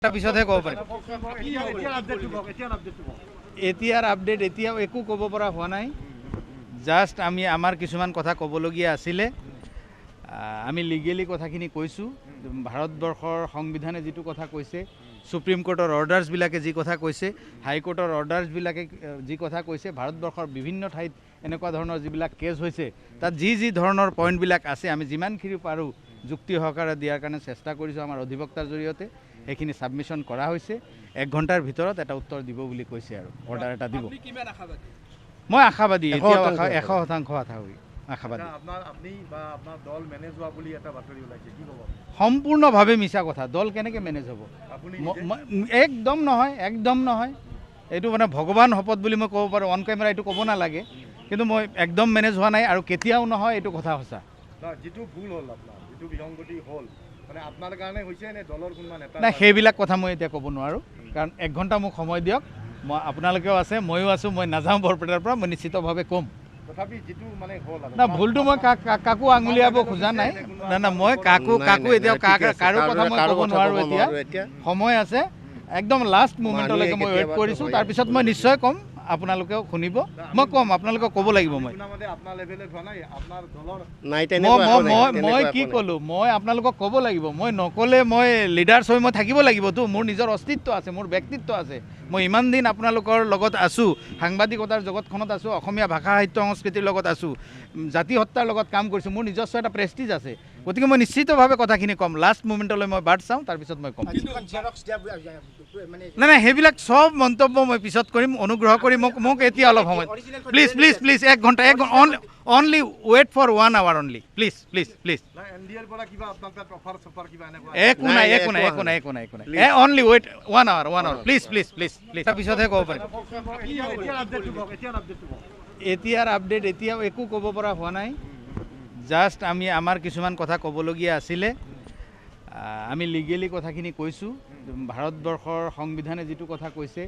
পিছতহে ক'ব পাৰিম। এতিয়াৰ আপডেট এতিয়াও একো ক'ব পৰা হোৱা নাই। জাষ্ট আমি আমাৰ কিছুমান কথা ক'বলগীয়া আছিলে। আমি লিগেলি কথাখিনি কৈছোঁ। ভাৰতবৰ্ষৰ সংবিধানে যিটো কথা কৈছে, সুপ্ৰিম কোৰ্টৰ অৰ্ডাৰ্ছবিলাকে যি কথা কৈছে, হাইকোৰ্টৰ অৰ্ডাৰ্ছবিলাকে যি কথা কৈছে, ভাৰতবৰ্ষৰ বিভিন্ন ঠাইত এনেকুৱা ধৰণৰ যিবিলাক কেছ হৈছে, তাত যি ধৰণৰ পইণ্টবিলাক আছে, আমি যিমানখিনি পাৰোঁ যুক্তি সহকাৰে দিয়াৰ কাৰণে চেষ্টা কৰিছোঁ। আমাৰ অধিবক্তাৰ জৰিয়তে সেইখিনি ছাবমিশ্যন কৰা হৈছে। 1 ঘণ্টাৰ ভিতৰত এটা উত্তৰ দিব বুলি কৈছে আৰু অৰ্ডাৰ এটা দিব। মই আশাবাদী, এতিয়াও 100% আশাবাদী। সম্পূৰ্ণভাৱে মিছা কথা। দল কেনেকৈ মেনেজ হ'ব? একদম নহয়, একদম নহয়। এইটো মানে ভগৱান শপত বুলি মই ক'ব পাৰোঁ। অন কেমেৰা এইটো ক'ব নালাগে, কিন্তু মই একদম মেনেজ হোৱা নাই আৰু কেতিয়াও নহয়, এইটো কথা সঁচা। যিটো ভুল হ'ল আপোনাৰ, যিটো বিসংগতি হ'ল, মানে আপোনাৰ কাৰণে হৈছে নে দলৰ কোনোবা নেতা? নাই, সেইবিলাক কথা মই এতিয়া ক'ব নোৱাৰোঁ, কাৰণ 1 ঘণ্টা মোক সময় দিয়ক। মই আপোনালোকেও আছে, ময়ো আছোঁ। মই নাযাওঁ বৰপেটাৰ পৰা, মই নিশ্চিতভাৱে ক'ম। তথাপি যিটো মানে হ'ল না, ভুলটো মই কাকো আঙুলিয়াব খোজা নাই। না, মই কাকো এতিয়াও কাৰো কথা মই ক'ব নোৱাৰোঁ। এতিয়া সময় আছে, একদম লাষ্ট মুমেণ্টলৈকে মই ৱেইট কৰিছোঁ। তাৰপিছত মই নিশ্চয় ক'ম, আপোনালোকেও শুনিব। মই ক'ম, আপোনালোকক ক'ব লাগিব। মই কি ক'লোঁ, মই আপোনালোকক ক'ব লাগিব। মই নক'লে মই লিডাৰ্ছ হৈ মই থাকিব লাগিবতো। মোৰ নিজৰ অস্তিত্ব আছে, মোৰ ব্যক্তিত্ব আছে। মই ইমান দিন আপোনালোকৰ লগত আছোঁ, সাংবাদিকতাৰ জগতখনত আছোঁ, অসমীয়া ভাষা সাহিত্য সংস্কৃতিৰ লগত আছোঁ, জাতি হত্যাৰ লগত কাম কৰিছোঁ। মোৰ নিজস্ব এটা প্ৰেষ্টিজ আছে। গতিকে মই নিশ্চিতভাৱে কথাখিনি ক'ম। লাষ্ট মুমেণ্টলৈ মই বাট চাওঁ, তাৰপিছত মই ক'ম। নাই, সেইবিলাক চব মন্তব্য মই পিছত কৰিম। অনুগ্ৰহ কৰি মোক এতিয়া অলপ সময় প্লিজ 1 ঘণ্টা only wait for 1 hour only. Please. একো নাই, অনলি ৱেইট 1 hour প্লিজ। পিছতহে ক'ব পাৰিম। এতিয়াৰ আপডেট এতিয়াও একো ক'ব পৰা হোৱা নাই। জাষ্ট আমি আমাৰ কিছুমান কথা ক'বলগীয়া আছিলে। আমি লিগেলি কথাখিনি কৈছোঁ। ভাৰতবৰ্ষৰ সংবিধানে যিটো কথা কৈছে,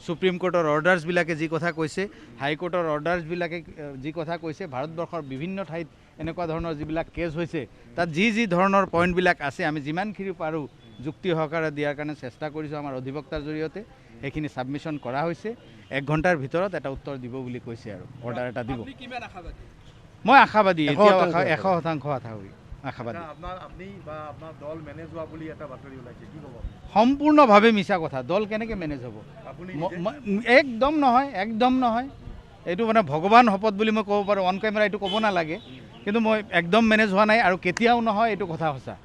সুপ্ৰিম কোৰ্টৰ অৰ্ডাৰ্ছবিলাকে যি কথা কৈছে, হাইকোৰ্টৰ অৰ্ডাৰ্ছবিলাকে যি কথা কৈছে, ভাৰতবৰ্ষৰ বিভিন্ন ঠাইত এনেকুৱা ধৰণৰ যিবিলাক কেছ হৈছে, তাত যি ধৰণৰ পইণ্টবিলাক আছে, আমি যিমানখিনি পাৰোঁ যুক্তি সহকাৰে দিয়াৰ কাৰণে চেষ্টা কৰিছোঁ। আমাৰ অধিবক্তাৰ জৰিয়তে সেইখিনি ছাবমিশ্যন কৰা হৈছে। 1 ঘণ্টাৰ ভিতৰত এটা উত্তৰ দিব বুলি কৈছে আৰু অৰ্ডাৰ এটা দিব। মই আশাবাদী, এতিয়াও 100% আশাবাদী। সম্পূৰ্ণভাৱে মিছা কথা। দল কেনেকৈ মেনেজ হ'ব? একদম নহয়, একদম নহয়। এইটো মানে ভগৱান শপত বুলি মই ক'ব পাৰোঁ। অন কেমেৰা এইটো ক'ব নালাগে, কিন্তু মই একদম মেনেজ হোৱা নাই আৰু কেতিয়াও নহয়, এইটো কথা সঁচা।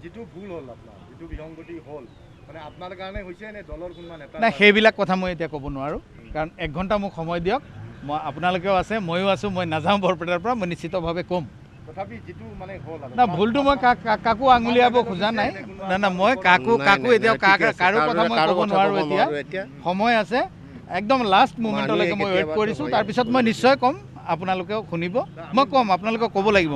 যিটো ভুল হ'ল আপোনাৰ, যিটো বিসংগতি হ'ল, মানে আপোনাৰ কাৰণে হৈছে নে দলৰ কোনোবা নেতা? নাই, সেইবিলাক কথা মই এতিয়া ক'ব নোৱাৰোঁ, কাৰণ 1 ঘণ্টা মোক সময় দিয়ক। মই আপোনালোকেও আছে, ময়ো আছোঁ। মই নাযাওঁ বৰপেটাৰ পৰা, মই নিশ্চিতভাৱে ক'ম। তথাপি যিটো মানে হ'ল না, ভুলটো মই কাকো আঙুলিয়াব খোজা নাই। না, মই কাকো এতিয়াও কাৰো কথা মই ক'ব নোৱাৰোঁ। এতিয়া সময় আছে, একদম লাষ্ট মুমেণ্টলৈকে মই ৱেইট কৰিছোঁ। তাৰপিছত মই নিশ্চয় ক'ম, আপোনালোকেও শুনিব। মই ক'ম, আপোনালোকক ক'ব লাগিব।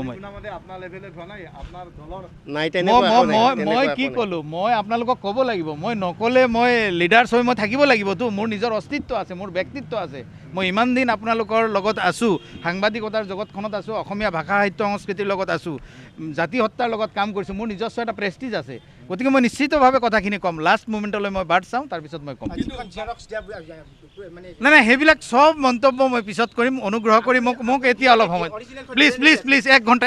মই কি ক'লোঁ, মই আপোনালোকক ক'ব লাগিব। মই নক'লে মই লিডাৰ্ছ হৈ মই থাকিব লাগিবতো। মোৰ নিজৰ অস্তিত্ব আছে, মোৰ ব্যক্তিত্ব আছে। মই ইমান দিন আপোনালোকৰ লগত আছোঁ, সাংবাদিকতাৰ জগতখনত আছোঁ, অসমীয়া ভাষা সাহিত্য সংস্কৃতিৰ লগত আছোঁ, জাতি হত্যাৰ লগত কাম কৰিছোঁ। মোৰ নিজস্ব এটা প্ৰেষ্টিজ আছে। গতিকে মই নিশ্চিতভাৱে কথাখিনি ক'ম। লাষ্ট মুমেণ্টলৈ মই বাট চাওঁ, তাৰপিছত মই ক'ম। নাই, সেইবিলাক চব মন্তব্য মই পিছত কৰিম। অনুগ্ৰহ কৰি মোক এতিয়া অলপ সময় প্লিজ 1 ঘণ্টা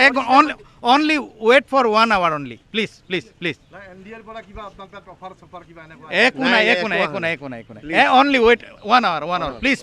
only wait for 1 hour only. Please. একো নাই, অনলি ৱেইট 1 hour প্লিজ।